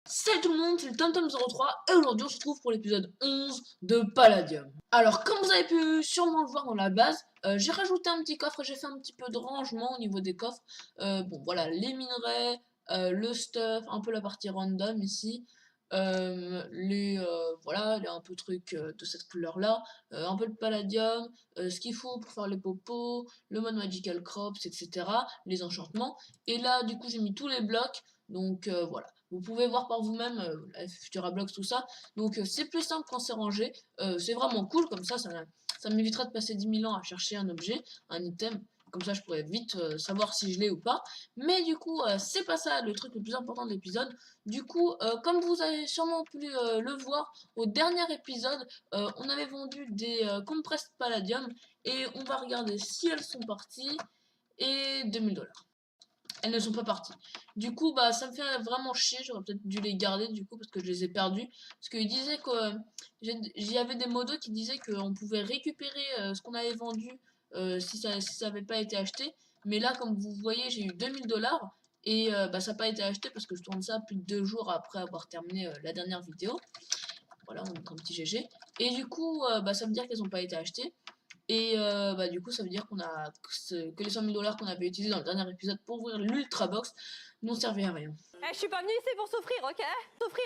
Salut tout le monde, c'est le TomTom03 et aujourd'hui on se retrouve pour l'épisode 11 de Palladium. Alors comme vous avez pu sûrement le voir dans la base, j'ai rajouté un petit coffre et j'ai fait un petit peu de rangement au niveau des coffres. Bon voilà, les minerais, le stuff, un peu la partie random ici, voilà, il y a un peu de trucs de cette couleur là, un peu de Palladium, ce qu'il faut pour faire les popos, le mode Magical Crops, etc. Les enchantements. Et là du coup j'ai mis tous les blocs, donc voilà. Vous pouvez voir par vous-même la Futura Blocks, tout ça. Donc c'est plus simple quand c'est rangé. C'est vraiment cool, comme ça m'évitera de passer 10 000 ans à chercher un objet, un item. Comme ça je pourrais vite savoir si je l'ai ou pas. Mais du coup, c'est pas ça le truc le plus important de l'épisode. Du coup, comme vous avez sûrement pu le voir au dernier épisode, on avait vendu des Compressed Palladium. Et on va regarder si elles sont parties. Et 2000 $. Elles ne sont pas parties. Du coup, bah, ça me fait vraiment chier. J'aurais peut-être dû les garder, du coup, parce que je les ai perdus. Parce qu'ils disaient que... j'y avais des modos qui disaient qu'on pouvait récupérer ce qu'on avait vendu si ça avait pas été acheté. Mais là, comme vous voyez, j'ai eu 2000 $. Et bah, ça n'a pas été acheté parce que je tourne ça plus de 2 jours après avoir terminé la dernière vidéo. Voilà, on met un petit GG. Et du coup, bah, ça veut dire qu'elles n'ont pas été achetées. Et bah, du coup, ça veut dire que les 100 000 $ qu'on avait utilisés dans le dernier épisode pour ouvrir l'Ultra Box n'ont servi à rien. Je suis pas venue ici pour souffrir, ok? Souffrir.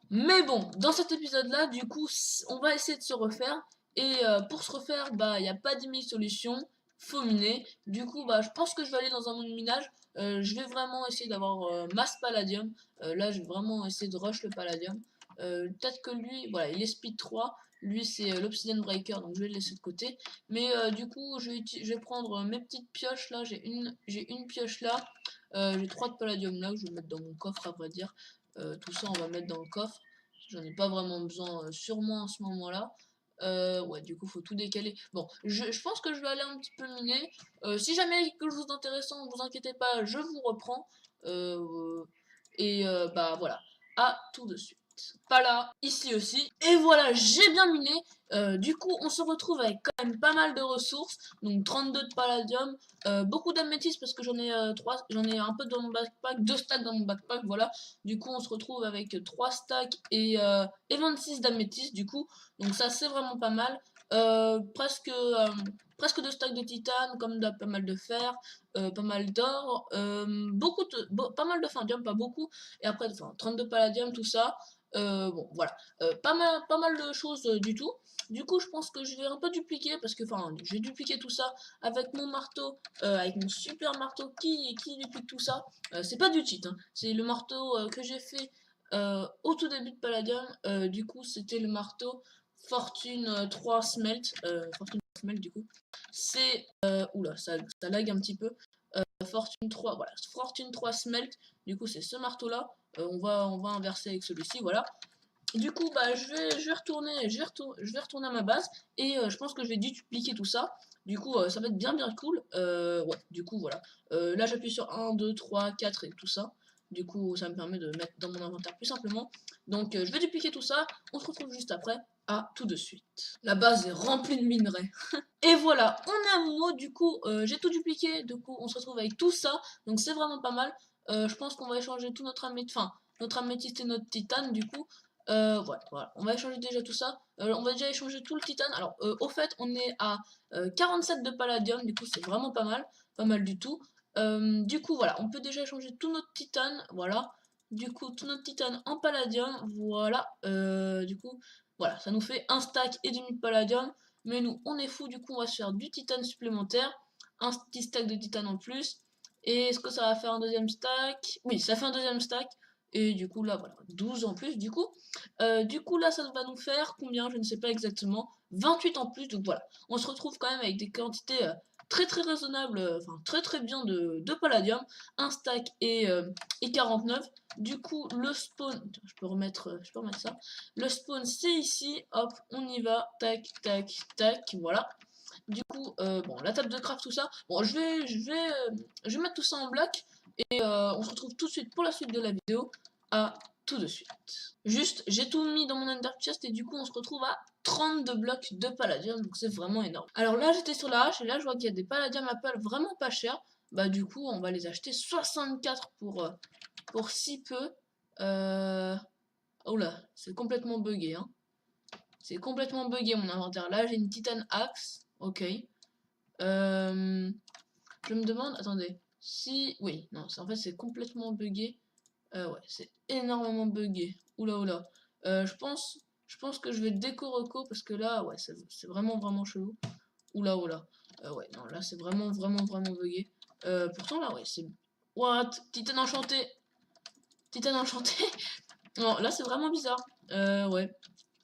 Mais bon, dans cet épisode-là, du coup, on va essayer de se refaire. Et pour se refaire, bah, il n'y a pas 10 000 solutions. Faut miner. Du coup, bah, je pense que je vais aller dans un monde minage. Je vais vraiment essayer d'avoir masse palladium. Là, je vais vraiment essayer de rush le palladium. Peut-être que lui, voilà, il est speed 3. Lui, c'est l'obsidian breaker, donc je vais le laisser de côté. Mais du coup, je vais prendre mes petites pioches là. J'ai une pioche là. J'ai 3 de palladium là que je vais mettre dans mon coffre, à vrai dire. Tout ça, on va mettre dans le coffre. J'en ai pas vraiment besoin sur moi en ce moment-là. Ouais, du coup, faut tout décaler. Bon, je pense que je vais aller un petit peu miner. Si jamais il y a quelque chose d'intéressant, ne vous inquiétez pas, je vous reprends. Bah voilà, à tout de suite. Pas là, ici aussi. Et voilà, j'ai bien miné. Du coup, on se retrouve avec quand même pas mal de ressources. Donc 32 de palladium, beaucoup d'améthystes parce que j'en ai 3, j'en ai un peu dans mon backpack, 2 stacks dans mon backpack, voilà. Du coup, on se retrouve avec 3 stacks et 26 d'améthystes, du coup. Donc ça, c'est vraiment pas mal. Presque 2 stacks de titane, comme pas mal de fer, pas mal d'or, pas mal de findium, pas beaucoup. Et après, enfin, 32 palladium, tout ça. Bon, voilà. Pas mal de choses du tout. Du coup, je pense que je vais un peu dupliquer, parce que, enfin, je vais dupliquer tout ça avec mon marteau, avec mon super marteau qui duplique tout ça. C'est pas du cheat, hein. C'est le marteau que j'ai fait au tout début de Palladium. Du coup, c'était le marteau Fortune 3 Smelt. Fortune 3 Smelt, du coup. C'est... oula, ça lag un petit peu. Fortune 3, voilà. Fortune 3 Smelt. Du coup, c'est ce marteau-là. On va inverser avec celui-ci, voilà. Du coup, bah, je vais retourner à ma base et je pense que je vais dupliquer tout ça. Du coup, ça va être bien cool. Ouais, du coup, voilà. Là, j'appuie sur 1, 2, 3, 4 et tout ça. Du coup, ça me permet de mettre dans mon inventaire plus simplement. Donc, je vais dupliquer tout ça. On se retrouve juste après. À tout de suite. La base est remplie de minerais. Et voilà, on est à mon mot. Du coup, j'ai tout dupliqué. Du coup, on se retrouve avec tout ça. Donc, c'est vraiment pas mal. Je pense qu'on va échanger tout notre améthyste et notre titane, du coup. Ouais, voilà, on va échanger déjà tout ça. On va déjà échanger tout le titane. Alors, au fait, on est à 47 de palladium, du coup, c'est vraiment pas mal du tout. Du coup, voilà, on peut déjà échanger tout notre titane, voilà. Du coup, tout notre titane en palladium, voilà. Du coup, voilà, ça nous fait un stack et demi de palladium. Mais nous, on est fou, du coup, on va se faire du titane supplémentaire. Un petit stack de titane en plus. Et est-ce que ça va faire un deuxième stack? Oui, ça fait un deuxième stack. Et du coup, là, voilà, 12 en plus, du coup. Du coup, là, ça va nous faire combien? Je ne sais pas exactement. 28 en plus, donc voilà. On se retrouve quand même avec des quantités très raisonnables, enfin très bien de palladium. Un stack et 49. Du coup, le spawn, je peux remettre ça. Le spawn, c'est ici. Hop, on y va. Tac, voilà. Du coup, bon, la table de craft, tout ça. Bon, je vais mettre tout ça en bloc. Et on se retrouve tout de suite pour la suite de la vidéo. À tout de suite. Juste, j'ai tout mis dans mon Ender Chest et du coup, on se retrouve à 32 blocs de palladium. Donc, c'est vraiment énorme. Alors là, j'étais sur la hache et là, je vois qu'il y a des palladium apple vraiment pas chers. Bah, du coup, on va les acheter 64 pour pour si peu. Oh là, c'est complètement buggé, hein. C'est complètement buggé mon inventaire. Là, j'ai une Titan Axe. Ok. Je me demande, attendez, si... Oui, non, en fait, c'est complètement buggé. Ouais, c'est énormément buggé. Oula, oula. Je pense que je vais déco-reco parce que là, ouais, c'est vraiment chelou. Oula, oula. Ouais, non, là, c'est vraiment buggé. Pourtant, là, ouais, c'est... What? Titan enchanté! Titan enchanté! Non, là, c'est vraiment bizarre. Ouais.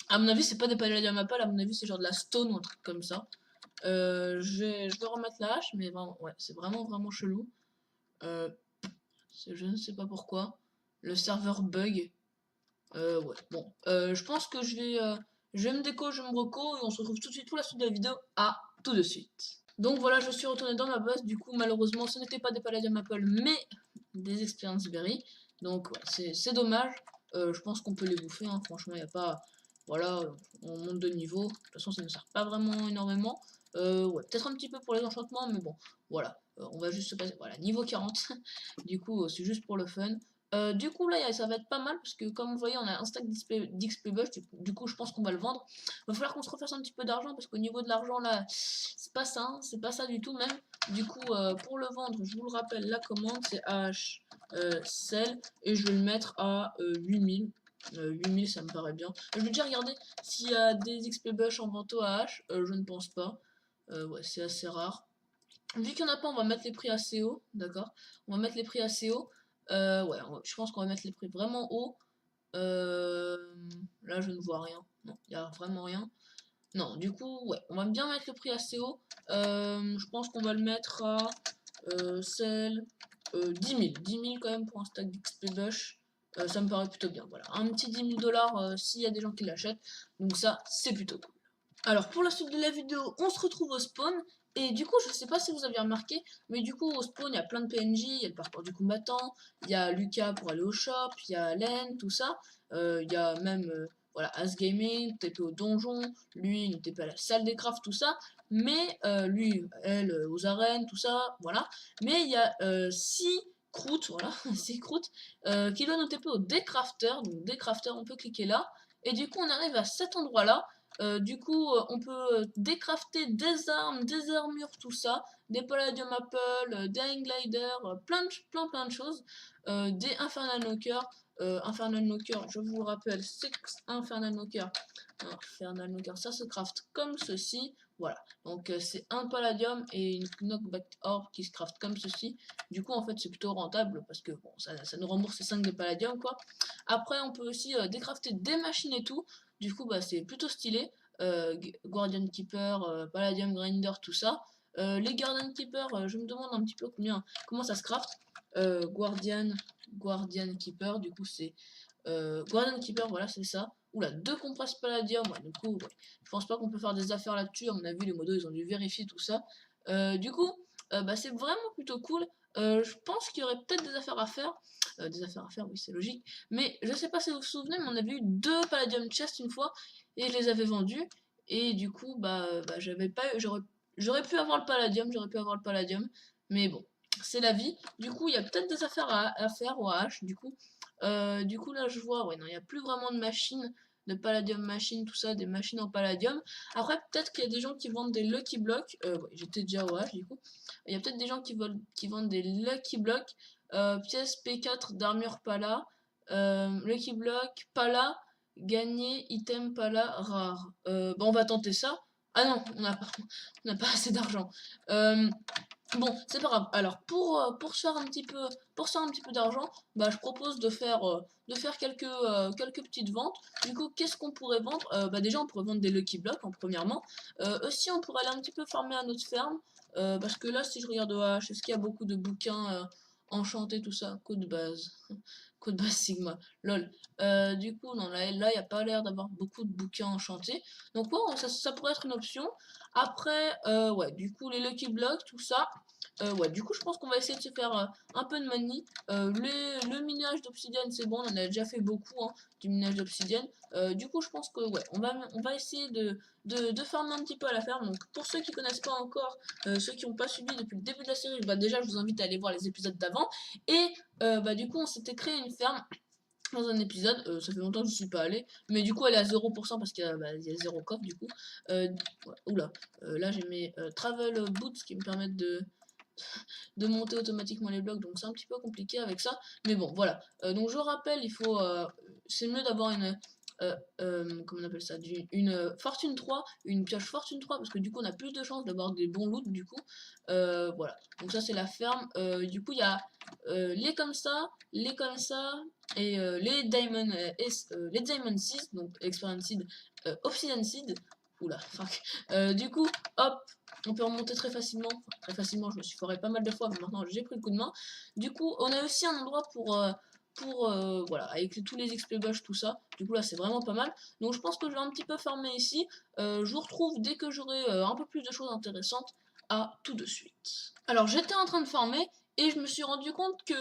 À mon avis, c'est pas des palladium apple, à mon avis, c'est genre de la stone ou un truc comme ça. Je vais remettre la hache, mais bon, ouais, c'est vraiment chelou. Je ne sais pas pourquoi. Le serveur bug. Ouais, bon. Je pense que je vais me déco, je vais me reco, et on se retrouve tout de suite pour la suite de la vidéo. À tout de suite. Donc voilà, je suis retourné dans ma base. Du coup, malheureusement, ce n'était pas des palladium apple, mais des expériences berry. Donc, ouais, c'est dommage. Je pense qu'on peut les bouffer, hein. Franchement, il n'y a pas... Voilà, on monte de niveau. De toute façon, ça ne sert pas vraiment énormément. Ouais, peut-être un petit peu pour les enchantements, mais bon, voilà. On va juste se passer... Voilà, niveau 40. Du coup, c'est juste pour le fun. Du coup, là, ça va être pas mal, parce que comme vous voyez, on a un stack d'XP bush. Du coup, je pense qu'on va le vendre. Va falloir qu'on se refasse un petit peu d'argent, parce qu'au niveau de l'argent, là, c'est pas ça, hein, c'est pas ça du tout, même. Du coup, pour le vendre, je vous le rappelle, la commande, c'est AH sell, et je vais le mettre à 8000. 8000, ça me paraît bien. Je vais déjà regarder s'il y a des XP bush en vente au AH. Je ne pense pas. Ouais, c'est assez rare. Vu qu'il n'y en a pas, on va mettre les prix assez haut, d'accord? On va mettre les prix assez haut. Ouais, je pense qu'on va mettre les prix vraiment haut. Là, je ne vois rien. Non, il n'y a vraiment rien. Non, du coup, ouais, on va bien mettre le prix assez haut. Je pense qu'on va le mettre à celle 10 000. 10 000 quand même pour un stack d'XP Bush. Ça me paraît plutôt bien. Voilà, un petit 10 000 dollars s'il y a des gens qui l'achètent. Donc ça, c'est plutôt cool. Alors pour la suite de la vidéo, on se retrouve au spawn. Et du coup, je sais pas si vous avez remarqué, mais du coup, au spawn, il y a plein de PNJ, il y a le parcours du combattant, il y a Lucas pour aller au shop, il y a Len, tout ça. Il y a même, voilà, As Gaming, TP au donjon, lui, il TP à la salle des crafts, tout ça. Mais lui, elle, aux arènes, tout ça, voilà. Mais il y a 6 croûtes, voilà, 6 croûtes, qui donnent au TP au Decrafter. Donc Decrafter, on peut cliquer là. Et du coup, on arrive à cet endroit-là. Du coup, on peut décrafter des armes, des armures, tout ça, des Palladium Apple, des Hang Glider, plein de choses, des Infernal Knocker. Infernal Knocker, je vous le rappelle, c'est Infernal Knocker. Infernal Knocker, ça se craft comme ceci. Voilà, donc c'est un Palladium et une Knockback Orb qui se craft comme ceci. Du coup, en fait, c'est plutôt rentable parce que bon, ça nous rembourse les 5 de Palladium, quoi. Après, on peut aussi décrafter des machines et tout. Du coup, bah, c'est plutôt stylé. Guardian Keeper, Palladium Grinder, tout ça. Les Guardian Keeper, je me demande un petit peu comment ça se craft. Guardian Keeper, du coup, c'est Guardian Keeper, voilà, c'est ça. Oula, 2 compresses Palladium, ouais, du coup, ouais. Je pense pas qu'on peut faire des affaires là-dessus. À mon avis, les modos, ils ont dû vérifier tout ça. Du coup, bah, c'est vraiment plutôt cool. Je pense qu'il y aurait peut-être des affaires à faire. Des affaires à faire, oui, c'est logique. Mais je sais pas si vous vous souvenez, mais on avait eu 2 Palladium Chest une fois et je les avais vendus. Et du coup, bah j'avais pas, j'aurais pu avoir le Palladium, mais bon, c'est la vie. Du coup, il y a peut-être des affaires à faire au H. Du coup, là, je vois, ouais, non, il n'y a plus vraiment de machines, de Palladium machines, tout ça, des machines en Palladium. Après, peut-être qu'il y a des gens qui vendent des Lucky Blocks. Ouais, j'étais déjà au H, du coup. Il y a peut-être des gens qui vendent des Lucky Blocks. Pièce P4 d'armure Pala. Lucky Block, Pala, gagner, item Pala, rare. Bon, on va tenter ça. Ah non, on n'a pas assez d'argent. Bon, c'est pas grave. Alors, pour se faire un petit peu d'argent, bah, je propose de faire quelques petites ventes. Du coup, qu'est-ce qu'on pourrait vendre? Bah, déjà, on pourrait vendre des Lucky Blocks, en premièrement. Aussi, on pourrait aller un petit peu farmer à notre ferme. Parce que là, si je regarde OH, est-ce qu'il y a beaucoup de bouquins enchantés, tout ça? Code base. Code base Sigma. Lol. Du coup, non, là, il n'y a pas l'air d'avoir beaucoup de bouquins enchantés. Donc, ouais, ça pourrait être une option. Après, ouais, du coup, les Lucky Blocks, tout ça. Ouais, du coup, je pense qu'on va essayer de se faire un peu de money. Le minage d'obsidienne, c'est bon, on en a déjà fait beaucoup, hein, du minage d'obsidienne. Du coup, je pense que, ouais, on va essayer de farmer un petit peu à la ferme. Donc, pour ceux qui connaissent pas encore, ceux qui n'ont pas suivi depuis le début de la série, bah, déjà, je vous invite à aller voir les épisodes d'avant. Et, bah, du coup, on s'était créé une ferme dans un épisode, ça fait longtemps que je suis pas allé, mais du coup elle est à 0% parce qu'il y a, bah, il y a 0 coffre du coup. Ouais, oula, là j'ai mes travel boots qui me permettent de monter automatiquement les blocs, donc c'est un petit peu compliqué avec ça, mais bon voilà. Donc je rappelle, il faut, c'est mieux d'avoir une, comment on appelle ça, une fortune 3, une pioche fortune 3 parce que du coup on a plus de chances d'avoir des bons loots du coup. Voilà, donc ça c'est la ferme. Du coup il y a les comme ça, et les Diamond Seeds, donc Experience Seed, Obsidian Seed, oula, fuck. Du coup, hop, on peut remonter très facilement. Enfin, très facilement, je me suis foré pas mal de fois, mais maintenant j'ai pris le coup de main. Du coup, on a aussi un endroit pour voilà, avec tous les XP bush, tout ça. Du coup, là, c'est vraiment pas mal. Donc, je pense que je vais un petit peu farmer ici. Je vous retrouve dès que j'aurai un peu plus de choses intéressantes. À tout de suite. Alors, j'étais en train de farmer et je me suis rendu compte que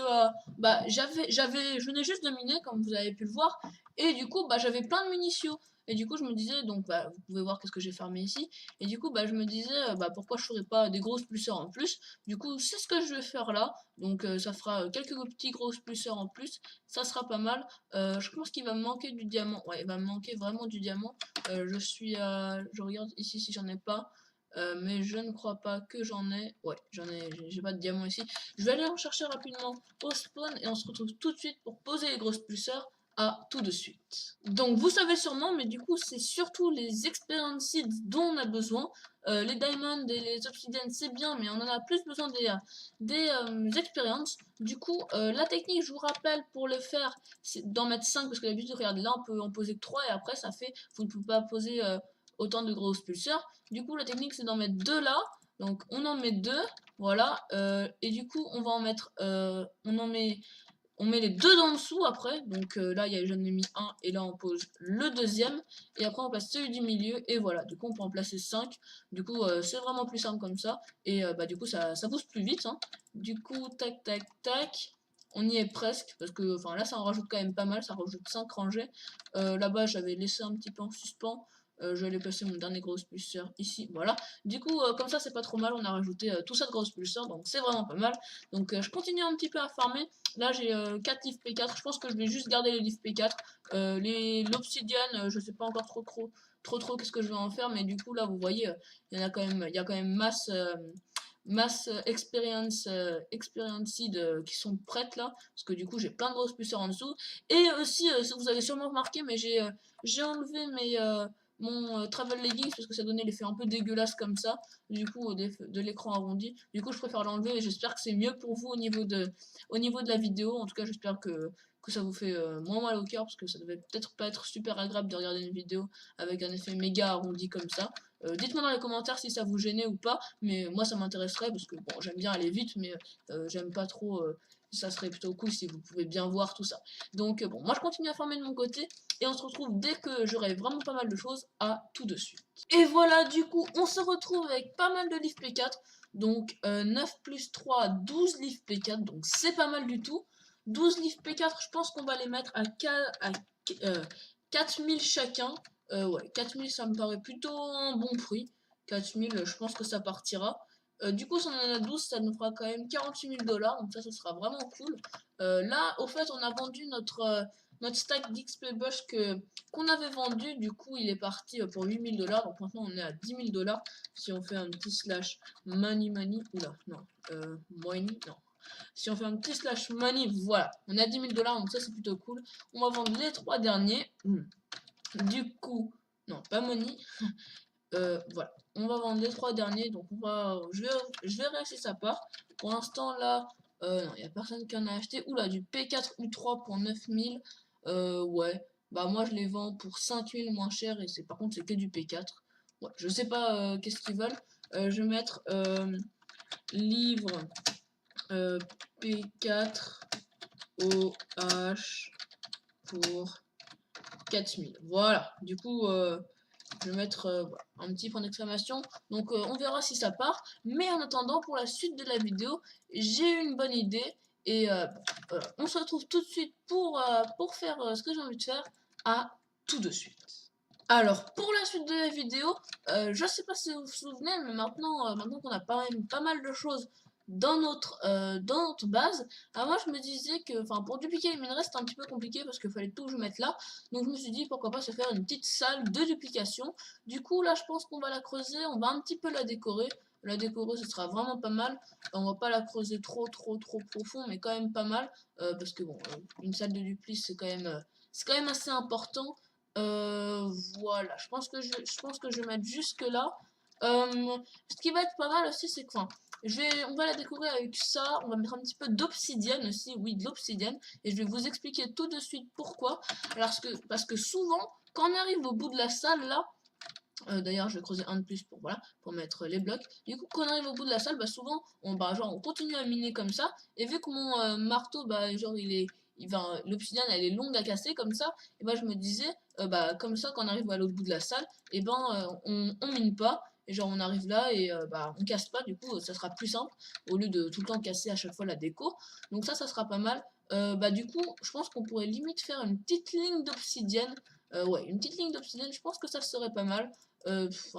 bah, je venais juste de miner, comme vous avez pu le voir, et du coup, bah, j'avais plein de munitions. Et du coup, je me disais, donc, bah, vous pouvez voir qu'est-ce que j'ai farmé ici. Et du coup, bah, je me disais, bah, pourquoi je ferais pas des grosses plusseurs en plus. Du coup, c'est ce que je vais faire là. Donc, ça fera quelques petits grosses plusseurs en plus. Ça sera pas mal. Je pense qu'il va me manquer du diamant. Ouais, il va me manquer vraiment du diamant. Je regarde ici si j'en ai pas. Mais je ne crois pas que j'en ai. Ouais, j'ai pas de diamant ici. Je vais aller en chercher rapidement au spawn et on se retrouve tout de suite pour poser les grosses plusseurs. À tout de suite. Donc vous savez sûrement, mais du coup c'est surtout les experience seeds dont on a besoin. Les diamonds et les obsidians c'est bien, mais on en a plus besoin des expériences. Du coup, la technique, je vous rappelle, pour le faire, c'est d'en mettre 5 parce que d'habitude, regardez, là on peut en poser que 3 et après ça fait, vous ne pouvez pas poser autant de grosses pulseurs. Du coup, la technique c'est d'en mettre 2 là. Donc on en met 2, voilà. Et du coup, on va en mettre, on met les deux en dessous après, donc là j'en ai mis un et là on pose le deuxième et après on place celui du milieu et voilà, du coup on peut en placer 5, du coup c'est vraiment plus simple comme ça et bah du coup ça booste plus vite, hein. Du coup tac tac tac, on y est presque parce que enfin là ça en rajoute quand même pas mal, ça rajoute 5 rangées. Là-bas j'avais laissé un petit peu en suspens. Je vais aller placer mon dernier gros pulseur ici, voilà. Du coup, comme ça, c'est pas trop mal. On a rajouté tout ça de gros pulseurs, donc c'est vraiment pas mal. Donc, je continue un petit peu à farmer. Là, j'ai 4 livres P4. Je pense que je vais juste garder les livres P4. L'obsidienne, je sais pas encore trop qu'est-ce que je vais en faire. Mais du coup, là, vous voyez, il y a quand même masse experience seed qui sont prêtes là. Parce que du coup, j'ai plein de grosses puceurs en dessous. Et aussi, vous avez sûrement remarqué, mais j'ai enlevé mon travel leggings parce que ça donnait l'effet un peu dégueulasse comme ça, du coup de l'écran arrondi. Du coup je préfère l'enlever et j'espère que c'est mieux pour vous au niveau de la vidéo. En tout cas j'espère que ça vous fait moins mal au cœur parce que ça devait peut-être pas être super agréable de regarder une vidéo avec un effet méga arrondi comme ça. Dites-moi dans les commentaires si ça vous gênait ou pas, mais moi ça m'intéresserait parce que bon j'aime bien aller vite mais j'aime pas trop, ça serait plutôt cool si vous pouvez bien voir tout ça. Donc bon moi je continue à former de mon côté et on se retrouve dès que j'aurai vraiment pas mal de choses. À tout de suite. Et voilà, du coup, on se retrouve avec pas mal de livres P4. Donc 9 plus 3, 12 livres P4. Donc c'est pas mal du tout. 12 livres P4, je pense qu'on va les mettre à 4000 chacun. Ouais, 4000 ça me paraît plutôt un bon prix. 4000, je pense que ça partira. Du coup, si on en a 12, ça nous fera quand même 48 000 $. Donc ça sera vraiment cool. Là, au fait, on a vendu notre stack d'XP Bush qu'on avait vendu. Du coup, il est parti pour 8 000 $. Donc maintenant, on est à 10 000 $. Si on fait un petit slash money, oula, non, money, non. Si on fait un petit slash money, voilà, on est à 10 000 $. Donc ça, c'est plutôt cool. On va vendre les 3 derniers. Du coup, non, pas money. Voilà, on va vendre les 3 derniers, donc je verrai si ça part. Pour l'instant là, non, il n'y a personne qui en a acheté. Oula, du P4 U3 pour 9000. Ouais, bah moi je les vends pour 5000 moins cher et par contre c'est que du P4. Ouais, je sais pas qu'est-ce qu'ils veulent. Je vais mettre livre P4 OH pour 4000. Voilà, du coup je vais mettre voilà, un petit point d'exclamation. Donc on verra si ça part. Mais en attendant, pour la suite de la vidéo, j'ai une bonne idée. Et on se retrouve tout de suite pour faire ce que j'ai envie de faire. À tout de suite. Alors, pour la suite de la vidéo, je sais pas si vous vous souvenez, mais maintenant qu'on a pas mal de choses dans notre base, moi je me disais que, enfin, pour dupliquer les minerais, c'était un petit peu compliqué parce qu'il fallait tout que je mette là. Donc je me suis dit, pourquoi pas se faire une petite salle de duplication. Du coup, là, je pense qu'on va la creuser, on va un petit peu la décorer. La décorer, ce sera vraiment pas mal. On va pas la creuser trop profond, mais quand même pas mal. Parce que bon, une salle de dupli, c'est quand même assez important. Voilà, je pense que je vais mettre jusque là. Ce qui va être pas mal aussi, c'est que, enfin, on va la décorer avec ça. On va mettre un petit peu d'obsidienne aussi, oui, de l'obsidienne. Et je vais vous expliquer tout de suite pourquoi. Parce que souvent, quand on arrive au bout de la salle là, d'ailleurs, je vais creuser un de plus pour, voilà, pour mettre les blocs. Du coup, quand on arrive au bout de la salle, bah, souvent, on continue à miner comme ça. Et vu que mon marteau, bah, genre, l'obsidienne, elle est longue à casser comme ça, et bah, je me disais, bah, comme ça, quand on arrive à l'autre bout de la salle, et ben, on mine pas. Et genre, on arrive là et bah, on casse pas. Du coup, ça sera plus simple au lieu de tout le temps casser à chaque fois la déco. Donc, ça sera pas mal. Bah, du coup, je pense qu'on pourrait limite faire une petite ligne d'obsidienne. Ouais, une petite ligne d'obsidienne, je pense que ça serait pas mal.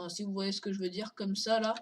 Si vous voyez ce que je veux dire, comme ça là,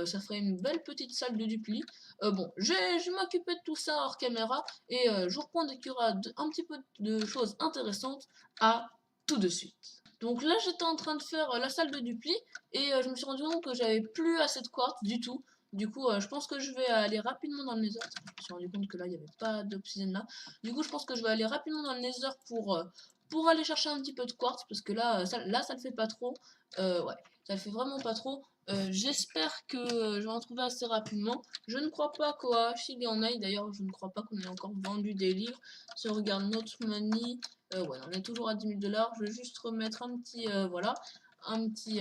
ça ferait une belle petite salle de dupli. Bon, je vais m'occuper de tout ça hors caméra et je vous reprends dès qu'il y aura un petit peu de choses intéressantes. À tout de suite. Donc là, j'étais en train de faire la salle de dupli et je me suis rendu compte que j'avais plus assez de quartz du tout. Du coup, je pense que je vais aller rapidement dans le nether. Je me suis rendu compte que là, il n'y avait pas d'obsidienne là. Du coup, je pense que je vais aller rapidement dans le nether pour aller chercher un petit peu de quartz parce que là, ça le fait pas trop. Ouais, ça le fait vraiment pas trop. J'espère que je vais en trouver assez rapidement. Je ne crois pas qu'Oashi en aille. D'ailleurs, je ne crois pas qu'on ait encore vendu des livres. Si on regarde notre money, ouais, on est toujours à 10 000 $. Je vais juste remettre un petit, voilà, un petit,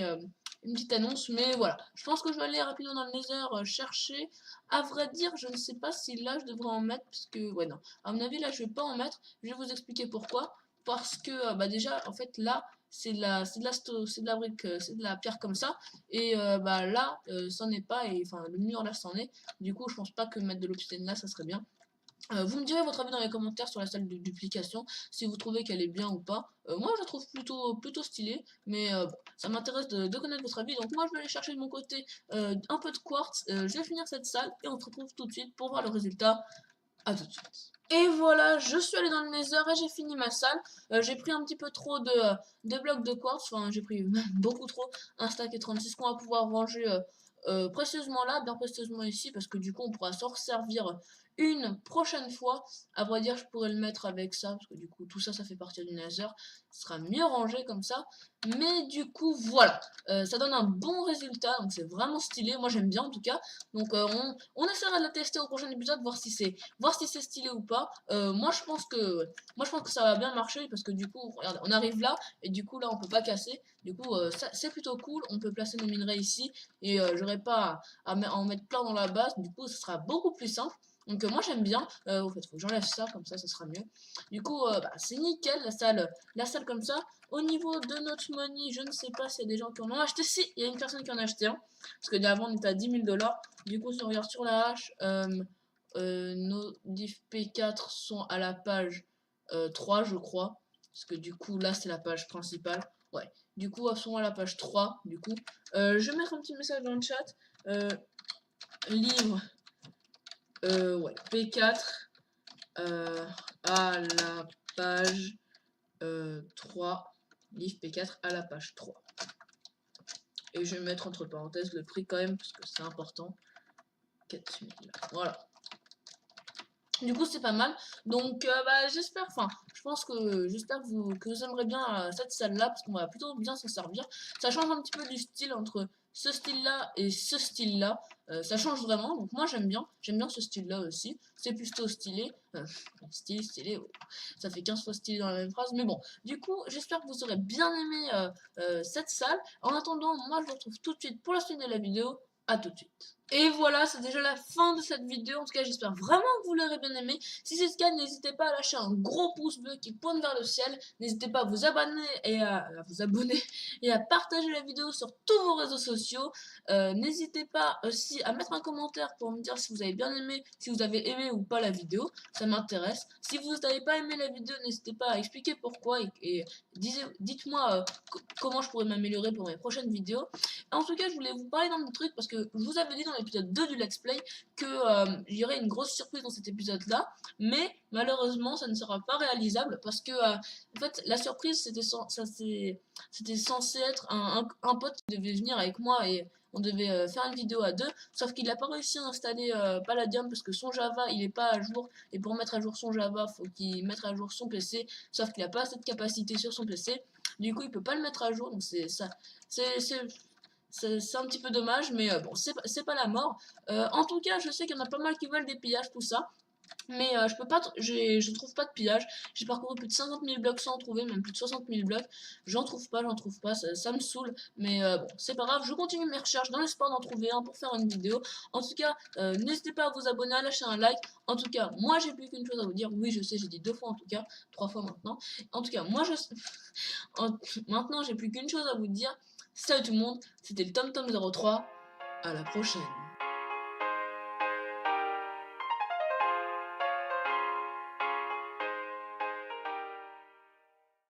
une petite annonce. Mais voilà, je pense que je vais aller rapidement dans le nether chercher. À vrai dire, je ne sais pas si là je devrais en mettre. Parce que, ouais, non. À mon avis, là, je vais pas en mettre. Je vais vous expliquer pourquoi. Parce que, bah, déjà, en fait, là, c'est de la brique, c'est de la pierre comme ça. Et bah là, c'en est pas. Et enfin, le mur là, c'en est. Du coup, je pense pas que mettre de l'obsidienne là, ça serait bien. Vous me direz votre avis dans les commentaires sur la salle de duplication, si vous trouvez qu'elle est bien ou pas. Moi, je la trouve plutôt stylée, mais bon, ça m'intéresse de connaître votre avis. Donc moi, je vais aller chercher de mon côté un peu de quartz. Je vais finir cette salle et on se retrouve tout de suite pour voir le résultat. À tout de suite. Et voilà, je suis allée dans le nether et j'ai fini ma salle. J'ai pris un petit peu trop de blocs de quartz, enfin j'ai pris même beaucoup trop, un stack et 36 qu'on va pouvoir ranger précieusement là, bien précieusement ici, parce que du coup on pourra s'en resservir une prochaine fois. À vrai dire, je pourrais le mettre avec ça, parce que du coup tout ça, ça fait partie du nether. Ce sera mieux rangé comme ça. Mais du coup, voilà, ça donne un bon résultat, donc c'est vraiment stylé. Moi j'aime bien en tout cas. Donc on essaiera de la tester au prochain épisode, voir si c'est stylé ou pas. Moi je pense que ça va bien marcher parce que du coup, regardez, on arrive là et du coup là on peut pas casser. Du coup, c'est plutôt cool. On peut placer nos minerais ici et j'aurai pas à en mettre plein dans la base. Du coup, ce sera beaucoup plus simple. Donc moi j'aime bien. En fait, faut que j'enlève ça comme ça sera mieux. Du coup, bah, c'est nickel la salle comme ça. Au niveau de notre money, je ne sais pas s'il y a des gens qui en ont acheté. Si, il y a une personne qui en a acheté un. Parce que d'avant on était à 10 000 $. Du coup, si on regarde sur la hache, nos diff P4 sont à la page 3, je crois. Parce que du coup, là, c'est la page principale. Ouais. Du coup, elles sont à la page 3. Du coup, je vais mettre un petit message dans le chat. Livre ouais, P4 à la page 3. Livre P4 à la page 3. Et je vais mettre entre parenthèses le prix quand même, parce que c'est important. 4000. Voilà. Du coup, c'est pas mal. Donc, bah, j'espère, enfin, j'espère que vous aimerez bien cette salle-là, parce qu'on va plutôt bien s'en servir. Ça change un petit peu du style entre ce style-là et ce style-là. Ça change vraiment, donc moi j'aime bien ce style-là aussi. C'est plutôt stylé. Stylé, ouais. Ça fait 15 fois stylé dans la même phrase, mais bon. Du coup, j'espère que vous aurez bien aimé cette salle. En attendant, moi je vous retrouve tout de suite pour la suite de la vidéo. À tout de suite. Et voilà, c'est déjà la fin de cette vidéo. En tout cas, j'espère vraiment que vous l'aurez bien aimé. Si c'est le cas, n'hésitez pas à lâcher un gros pouce bleu qui pointe vers le ciel. N'hésitez pas à vous abonner et à partager la vidéo sur tous vos réseaux sociaux. N'hésitez pas aussi à mettre un commentaire pour me dire si vous avez bien aimé, si vous avez aimé ou pas la vidéo. Ça m'intéresse. Si vous n'avez pas aimé la vidéo, n'hésitez pas à expliquer pourquoi et dites-moi comment je pourrais m'améliorer pour mes prochaines vidéos. En tout cas, je voulais vous parler d'un autre truc parce que je vous avais dit dans l'épisode 2 du Let's Play que il y aurait une grosse surprise dans cet épisode-là, mais malheureusement, ça ne sera pas réalisable parce que en fait, la surprise c'était censé être un pote qui devait venir avec moi et on devait faire une vidéo à deux, sauf qu'il n'a pas réussi à installer Palladium parce que son Java il est pas à jour et pour mettre à jour son Java, faut qu'il mette à jour son PC, sauf qu'il n'a pas assez de capacité sur son PC. Du coup, il peut pas le mettre à jour, donc c'est ça. C'est un petit peu dommage, mais bon, c'est pas la mort. En tout cas, je sais qu'il y en a pas mal qui veulent des pillages, tout ça. Mais je peux pas, je trouve pas de pillage. J'ai parcouru plus de 50 000 blocs sans en trouver, même plus de 60 000 blocs. J'en trouve pas, ça me saoule. Mais bon, c'est pas grave, je continue mes recherches dans l'espoir d'en trouver un pour faire une vidéo. En tout cas, n'hésitez pas à vous abonner, à lâcher un like. En tout cas, moi j'ai plus qu'une chose à vous dire. Oui, je sais, j'ai dit 2 fois en tout cas, 3 fois maintenant. En tout cas, maintenant j'ai plus qu'une chose à vous dire. Salut tout le monde, c'était le TomTom03. À la prochaine.